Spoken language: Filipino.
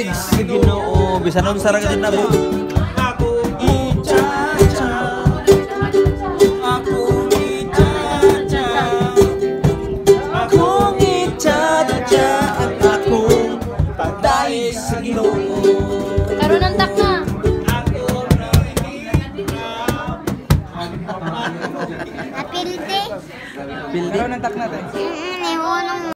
Daig sa Ginoo. Bisan nun sa raga din na po. Karoon ng tak na. Napilde. Pildi. Karoon ng tak natin.